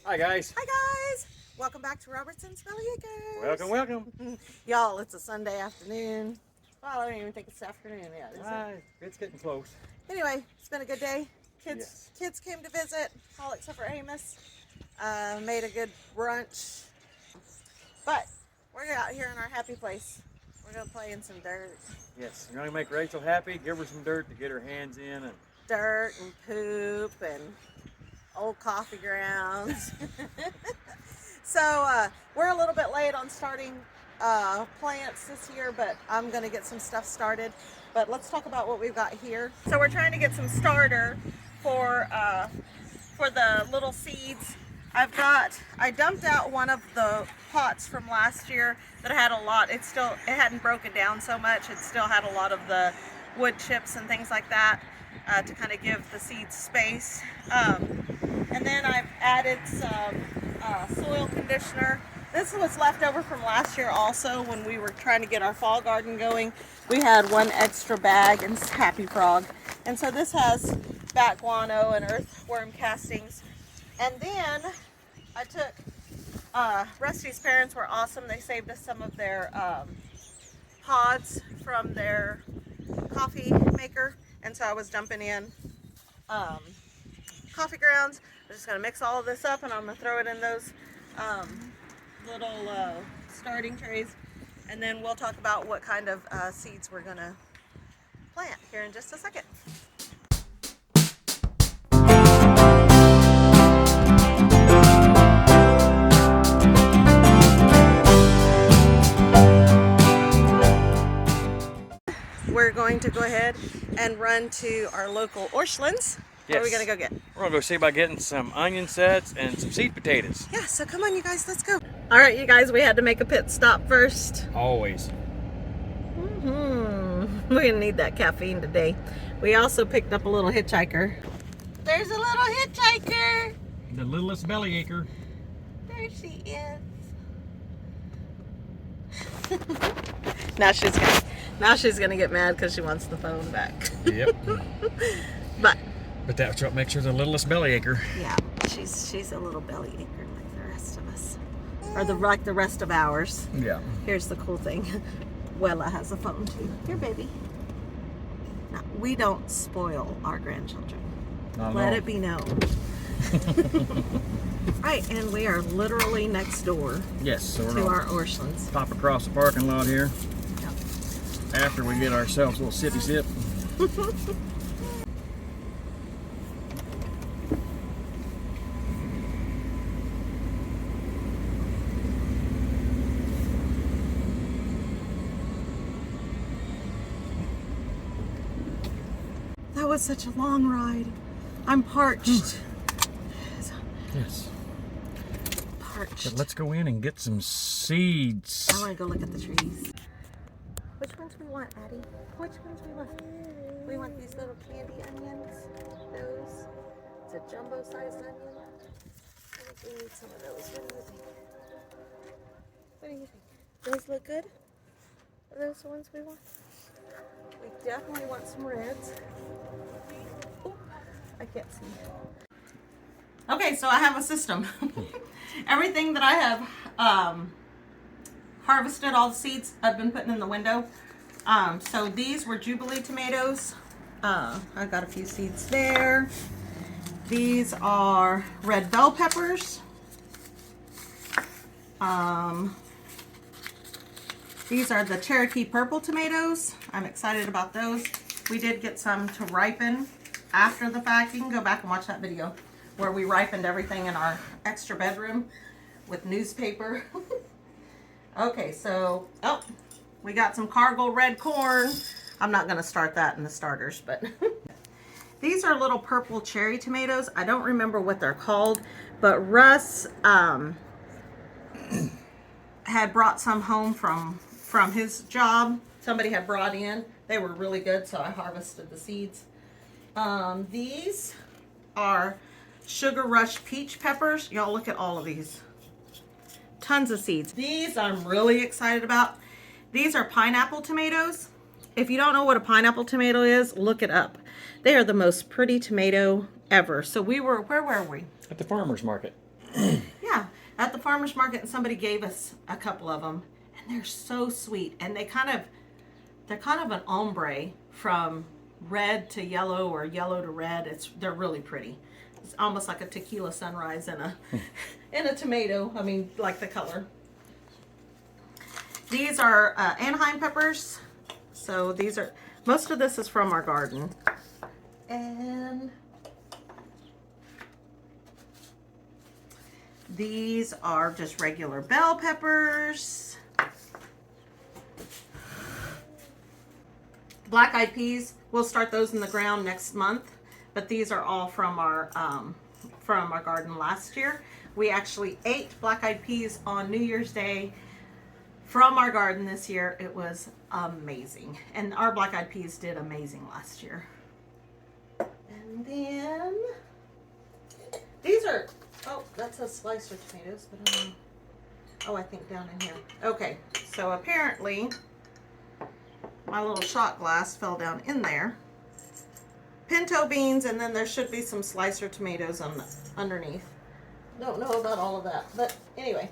Hi guys. Hi guys! Welcome back to Robertson's Belly Acres. Welcome, welcome. Y'all, it's a Sunday afternoon. Well, I don't even think it's afternoon yet, is it? It's getting close. Anyway, it's been a good day. Yes. Kids came to visit, all except for Amos. Made a good brunch. But we're out here in our happy place. We're going to play in some dirt. Yes, you're going to make Rachel happy. Give her some dirt to get her hands in. And Dirt and poop and old coffee grounds. So we're a little bit late on starting plants this year, but I'm going to get some stuff started. But let's talk about what we've got here. So we're trying to get some starter for the little seeds. I dumped out one of the pots from last year that had a lot. It hadn't broken down so much. It still had a lot of the wood chips and things like that to kind of give the seeds space. And then I've added some soil conditioner. This was left over from last year also when we were trying to get our fall garden going. We had one extra bag and Happy Frog. And so this has bat guano and earthworm castings. And then I took, Rusty's parents were awesome. They saved us some of their pods from their coffee maker. And so I was dumping in coffee grounds. I'm just going to mix all of this up and I'm going to throw it in those little starting trays. And then we'll talk about what kind of seeds we're going to plant here in just a second. We're going to go ahead and run to our local Orchlands. What are we going to go get? We're going to go see about getting some onion sets and some seed potatoes. Yeah, so come on you guys, let's go. All right, you guys, we had to make a pit stop first. Always. We're going to need that caffeine today. We also picked up a little hitchhiker. There's a little hitchhiker. The littlest belly acre. There she is. Now she's gonna get mad because she wants the phone back. Yep. But that's what makes her the littlest belly acre. Yeah, she's a little belly acre like the rest of us, or like the rest of ours. Yeah. Here's the cool thing. Wella has a phone too. Here, baby. No, we don't spoil our grandchildren. Let it be known. Right, and we are literally next door. Yes, so we're to our Orchlands. Pop across the parking lot here. Yep. After we get ourselves a little sippy sip. That was such a long ride. I'm parched. Yes. Parched. But let's go in and get some seeds. I want to go look at the trees. Which ones we want, Addie? Which ones we want? We want these little candy onions. Those. It's a jumbo-sized onion. I think we need some of those. What do you think? What do you think? Those look good? Are those the ones we want? We definitely want some reds. Oh, I can't see. Okay, so I have a system. Everything that I have harvested, all the seeds I've been putting in the window. So these were Jubilee tomatoes. I got a few seeds there. These are red bell peppers. These are the Cherokee purple tomatoes. I'm excited about those. We did get some to ripen after the fact. You can go back and watch that video where we ripened everything in our extra bedroom with newspaper. Okay, so, we got some Cargill red corn. I'm not gonna start that in the starters, but these are little purple cherry tomatoes. I don't remember what they're called, but Russ had brought some home from his job. Somebody had brought in. They were really good, so I harvested the seeds. These are Sugar Rush peach peppers. Y'all look at all of these. Tons of seeds. These I'm really excited about. These are pineapple tomatoes. If you don't know what a pineapple tomato is, look it up. They are the most pretty tomato ever. So where were we? At the farmer's market. Yeah, at the farmer's market, and somebody gave us a couple of them, and they're so sweet. And they're kind of an ombre from red to yellow or yellow to red. They're really pretty. It's almost like a tequila sunrise in a in a tomato. I mean, like the color. These are Anaheim peppers. So these are, most of this is from our garden. And these are just regular bell peppers. Black eyed peas, we'll start those in the ground next month, but these are all from our garden last year. We actually ate black eyed peas on New Year's Day from our garden this year. It was amazing, and our black eyed peas did amazing last year. And then these are, oh, that says slicer tomatoes, but oh, I think down in here. Okay, so apparently my little shot glass fell down in there. Pinto beans, and then there should be some slicer tomatoes underneath. Don't know about all of that, but anyway,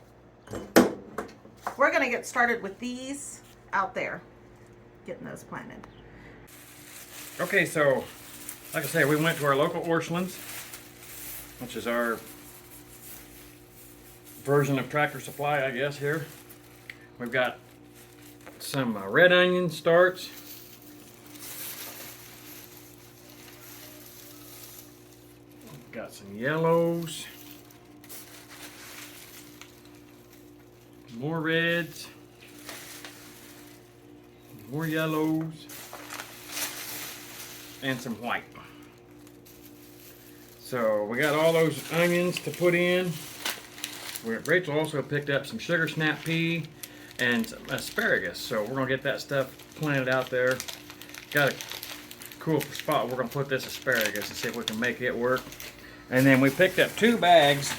we're gonna get started with these out there, getting those planted. Okay, so like I say, we went to our local Orchlands, which is our version of Tractor Supply, I guess. Here we've got some red onion starts, got some yellows, more reds, more yellows, and some white. So we got all those onions to put in. Rachel also picked up some sugar snap pea and some asparagus, so we're gonna get that stuff planted out there. Got a cool spot we're gonna put this asparagus and see if we can make it work. And then we picked up 2 bags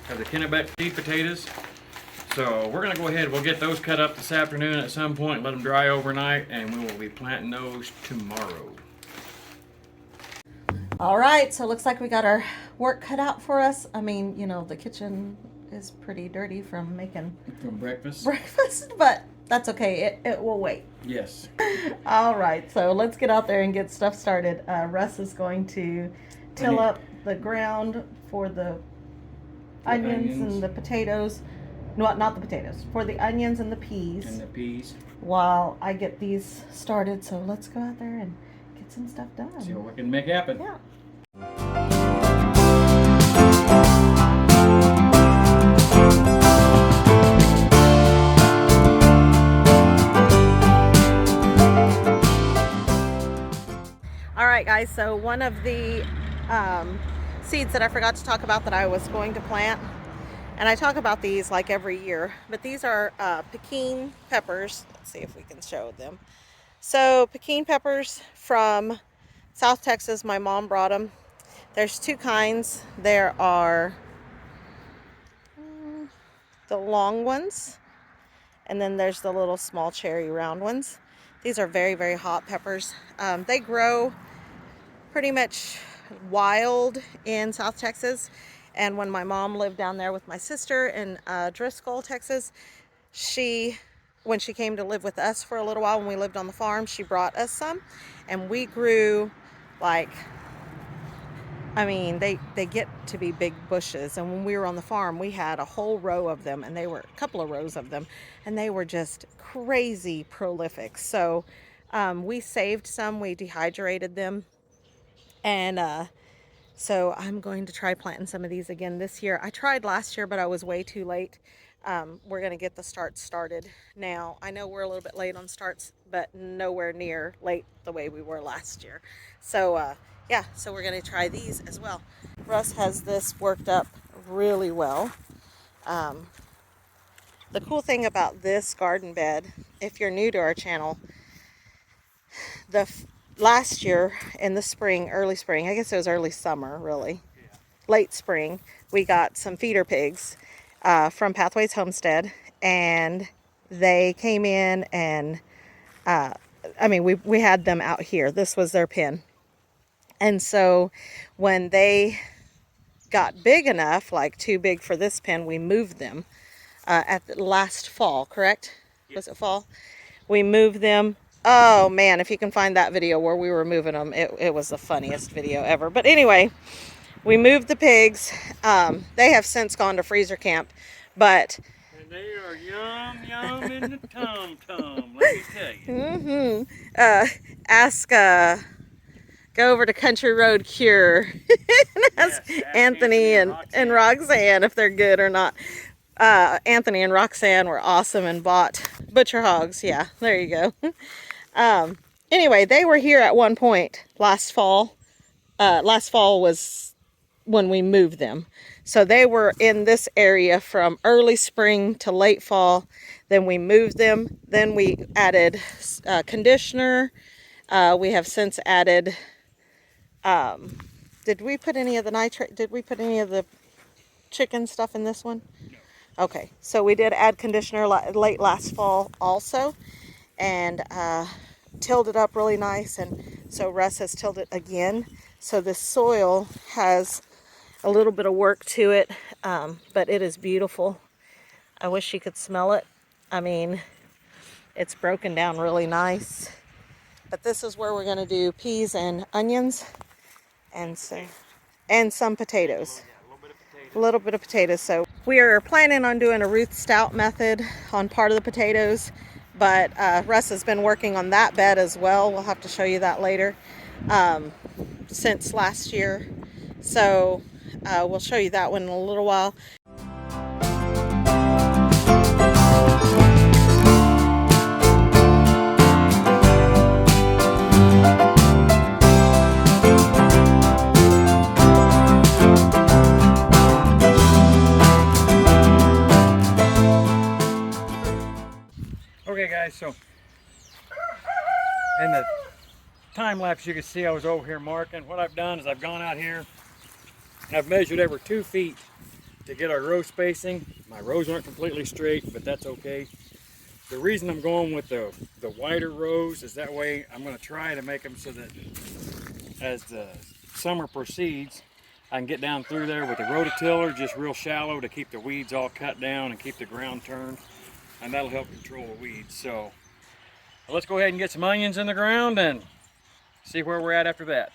of the Kennebec seed potatoes. So we're gonna go ahead, we'll get those cut up this afternoon at some point, let them dry overnight, and we will be planting those tomorrow. All right, so it looks like we got our work cut out for us. I mean, you know, the kitchen is pretty dirty from making breakfast, but that's okay. It will wait. Yes. All right, so let's get out there and get stuff started. Russ is going to till up the ground for the onions and the potatoes. No, not the potatoes. For the onions and the peas. While I get these started. So let's go out there and get some stuff done. See what we can make happen. Yeah. All right, guys, so one of the seeds that I forgot to talk about that I was going to plant, and I talk about these like every year, but these are Pekin peppers. Let's see if we can show them. So Pekin peppers from South Texas. My mom brought them. There's 2 kinds. There are the long ones, and then there's the little small cherry round ones. These are very, very hot peppers. They grow pretty much wild in South Texas. And when my mom lived down there with my sister in Driscoll, Texas, when she came to live with us for a little while when we lived on the farm, she brought us some. And we grew like, I mean, they get to be big bushes. And when we were on the farm, we had a whole row of them, and they were a couple of rows of them, and they were just crazy prolific. So we saved some, we dehydrated them, and so I'm going to try planting some of these again this year. I tried last year, but I was way too late. We're going to get the starts started now. I know we're a little bit late on starts, but nowhere near late the way we were last year. So yeah, so we're going to try these as well. Russ has this worked up really well. The cool thing about this garden bed, if you're new to our channel, last year in the spring, early spring, I guess it was early summer, really, late spring, we got some feeder pigs from Pathways Homestead, and they came in, and I mean, we had them out here. This was their pen, And so when they got big enough, like too big for this pen, we moved them at the last fall, correct? Yep. Was it fall? We moved them. Oh man, if you can find that video where we were moving them, it was the funniest video ever. But anyway, we moved the pigs. They have since gone to freezer camp, but and they are yum in the tum-tum, let me tell you. Ask go over to Country Road Cure and ask Anthony and Roxanne if they're good or not. Anthony and Roxanne were awesome and bought butcher hogs. Yeah, there you go. Anyway, they were here at one point last fall. Last fall was when we moved them. So they were in this area from early spring to late fall. Then we moved them. Then we added conditioner. We have since added, did we put any of the nitrate? Did we put any of the chicken stuff in this one? No. Okay, so we did add conditioner late last fall also, and tilled it up really nice. And so Russ has tilled it again. So the soil has a little bit of work to it, but it is beautiful. I wish you could smell it. I mean, it's broken down really nice. But this is where we're going to do peas and onions, and some potatoes. A little bit of potatoes. So we are planning on doing a Ruth Stout method on part of the potatoes, but Russ has been working on that bed as well. We'll have to show you that later. Since last year. So we'll show you that one in a little while. Okay guys, so in the time lapse you can see I was over here marking. What I've done is I've gone out here and I've measured every 2 feet to get our row spacing. My rows aren't completely straight, but that's okay. The reason I'm going with the wider rows is that way I'm going to try to make them so that as the summer proceeds I can get down through there with the rototiller just real shallow to keep the weeds all cut down and keep the ground turned, and that'll help control the weeds. So let's go ahead and get some onions in the ground and see where we're at after that.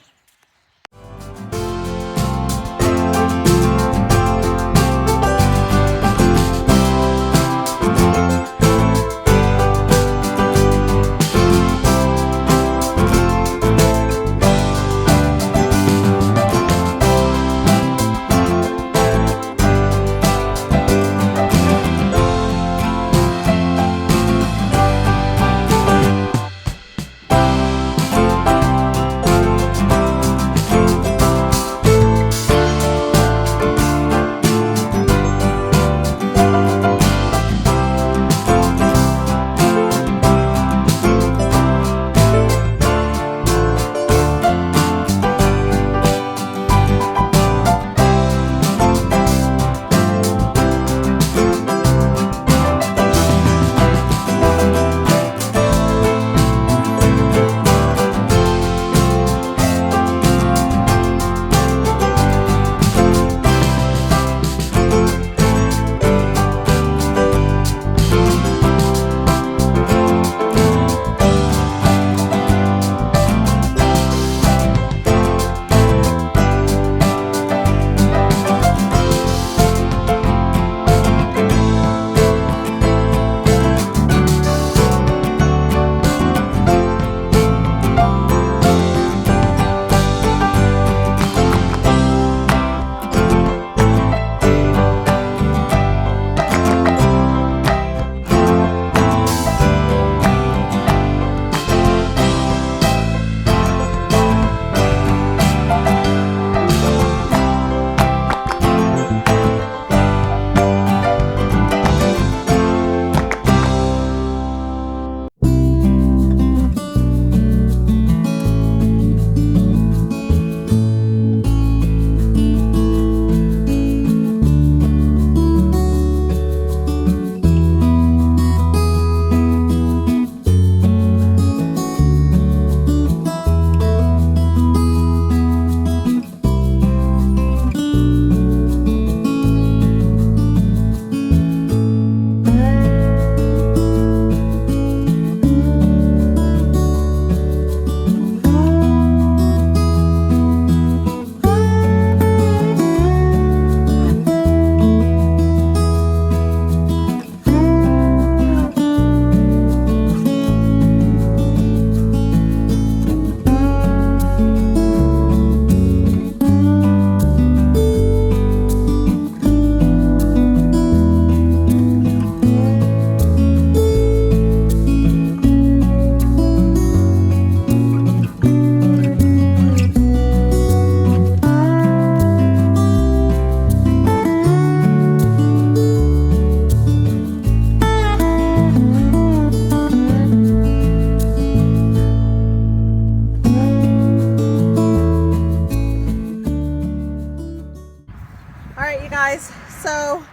right, you guys. So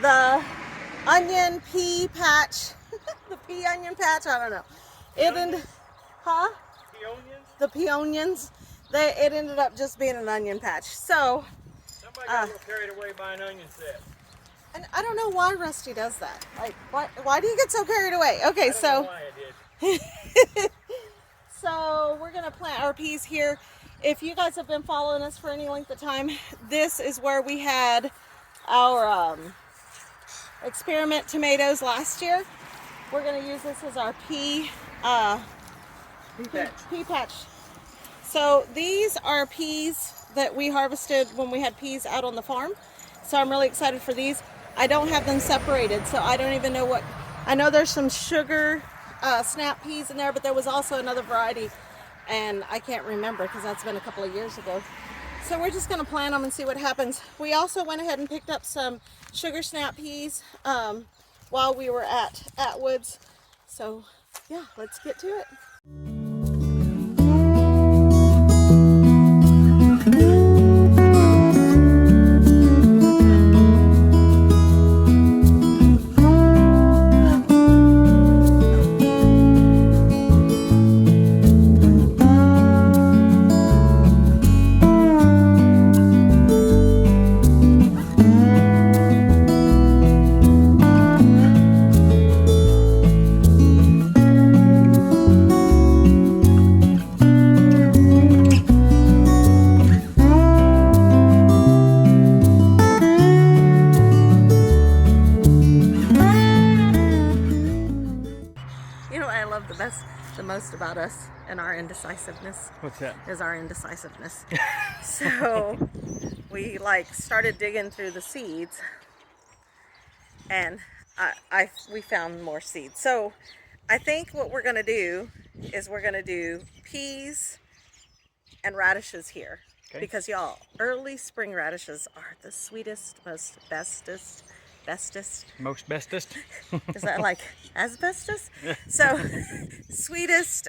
the onion pea patch, the pea onion patch, I don't know. It ended, huh? Peonions? The peonions. It ended up just being an onion patch. So Somebody got a little carried away by an onion set. and I don't know why Rusty does that. Like, why do you get so carried away? Okay, I don't know why I did. So we're gonna plant our peas here. If you guys have been following us for any length of time, this is where we had our experiment tomatoes last year. We're gonna use this as our pea patch. So these are peas that we harvested when we had peas out on the farm. So I'm really excited for these. I don't have them separated, so I don't even know what. I know there's some sugar snap peas in there, but there was also another variety, and I can't remember because that's been a couple of years ago. So we're just gonna plant them and see what happens. We also went ahead and picked up some sugar snap peas while we were at Atwood's. So yeah, let's get to it. The most about us and our indecisiveness. What's that? Is our indecisiveness. So we started digging through the seeds, and we found more seeds. So I think what we're gonna do is we're gonna do peas and radishes here. Okay. Because y'all, early spring radishes are the sweetest, most bestest. Most bestest? Is that like asbestos? So sweetest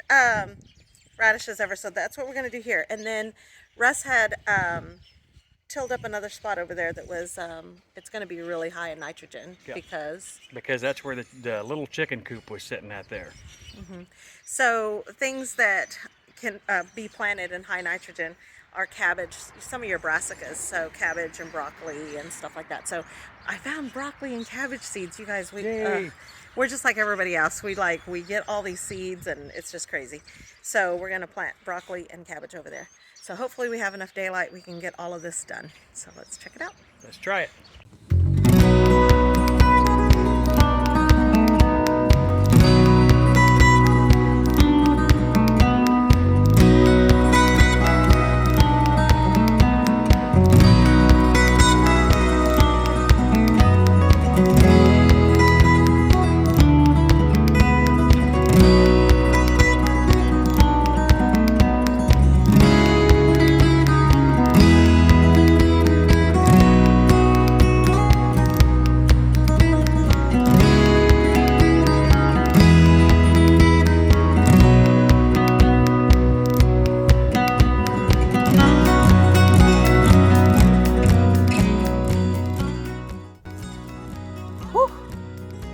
radishes ever. So that's what we're going to do here. And then Russ had tilled up another spot over there that was, it's going to be really high in nitrogen. Yep. Because that's where the little chicken coop was sitting at there. Mm-hmm. So things that can be planted in high nitrogen are cabbage, some of your brassicas, so cabbage and broccoli and stuff like that. So I found broccoli and cabbage seeds. You guys, we're just like everybody else. We get all these seeds and it's just crazy. So we're gonna plant broccoli and cabbage over there. So hopefully we have enough daylight, we can get all of this done. So let's check it out. Let's try it.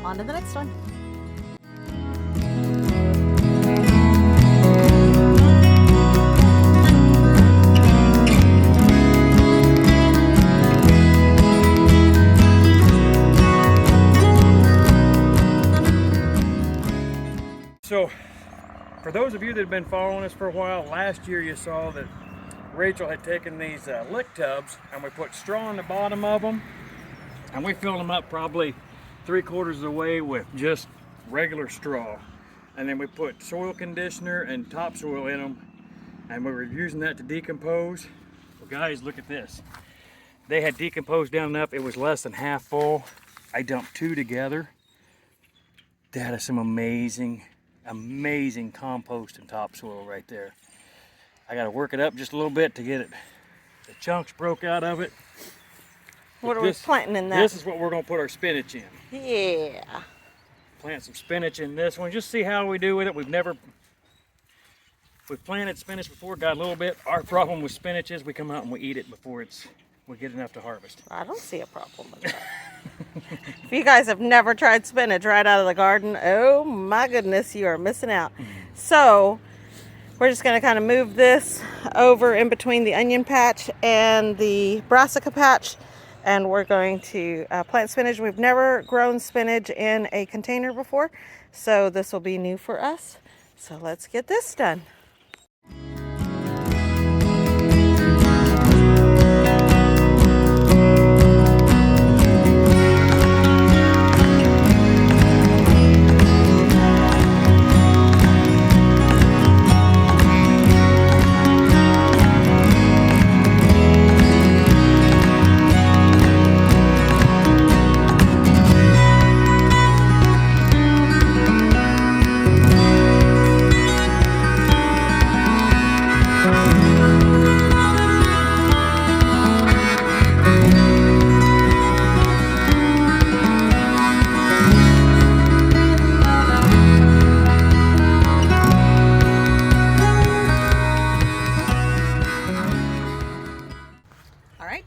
On to the next one. So, for those of you that have been following us for a while, last year you saw that Rachel had taken these lick tubs and we put straw in the bottom of them, and we filled them up probably 3/4 of the way with just regular straw, and then we put soil conditioner and topsoil in them, and we were using that to decompose. Well guys, look at this. They had decomposed down enough, it was less than half full. I dumped 2 together. That is some amazing compost and topsoil right there. I got to work it up just a little bit to get it, the chunks broke out of it. What are we planting in that? This is what we're going to put our spinach in. Yeah. Plant some spinach in this one, just see how we do with it. We've planted spinach before, got a little bit. Our problem with spinach is we come out and we eat it before it's we get enough to harvest. I don't see a problem with that. If you guys have never tried spinach right out of the garden, oh my goodness, you are missing out. So we're just going to kind of move this over in between the onion patch and the brassica patch, and we're going to plant spinach. We've never grown spinach in a container before, so this will be new for us. So let's get this done.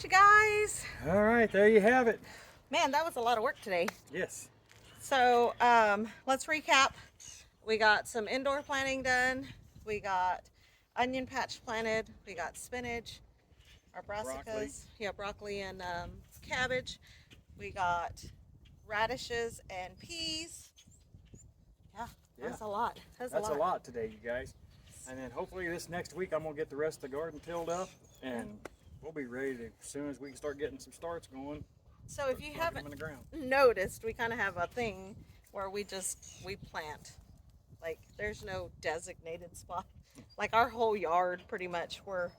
You guys. All right, there you have it. Man, that was a lot of work today. Yes. So let's recap. We got some indoor planting done. We got onion patch planted. We got spinach, our brassicas, broccoli and cabbage. We got radishes and peas. Yeah, that's a lot. That's a lot today, you guys. And then hopefully this next week I'm gonna get the rest of the garden tilled up, and we'll be ready to, as soon as we can start getting some starts going. So if you haven't noticed, we kind of have a thing where we plant. Like, there's no designated spot. Like, our whole yard, pretty much, we're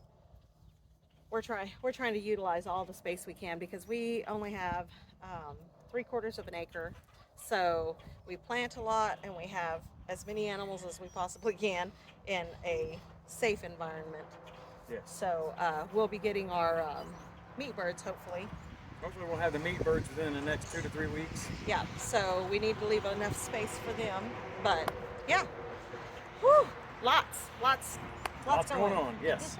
trying to utilize all the space we can, because we only have 3/4 of an acre. So we plant a lot, and we have as many animals as we possibly can in a safe environment. Yes. So we'll be getting our meat birds, hopefully. Hopefully we'll have the meat birds within the next 2 to 3 weeks. Yeah, so we need to leave enough space for them. But yeah, whew, lots going on, yes.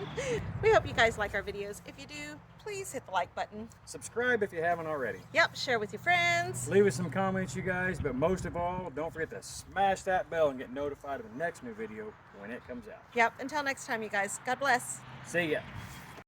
We hope you guys like our videos. If you do, please hit the like button. Subscribe if you haven't already. Yep, share with your friends. Leave us some comments, you guys, but most of all, don't forget to smash that bell and get notified of the next new video when it comes out. Yep, until next time, you guys. God bless. See ya.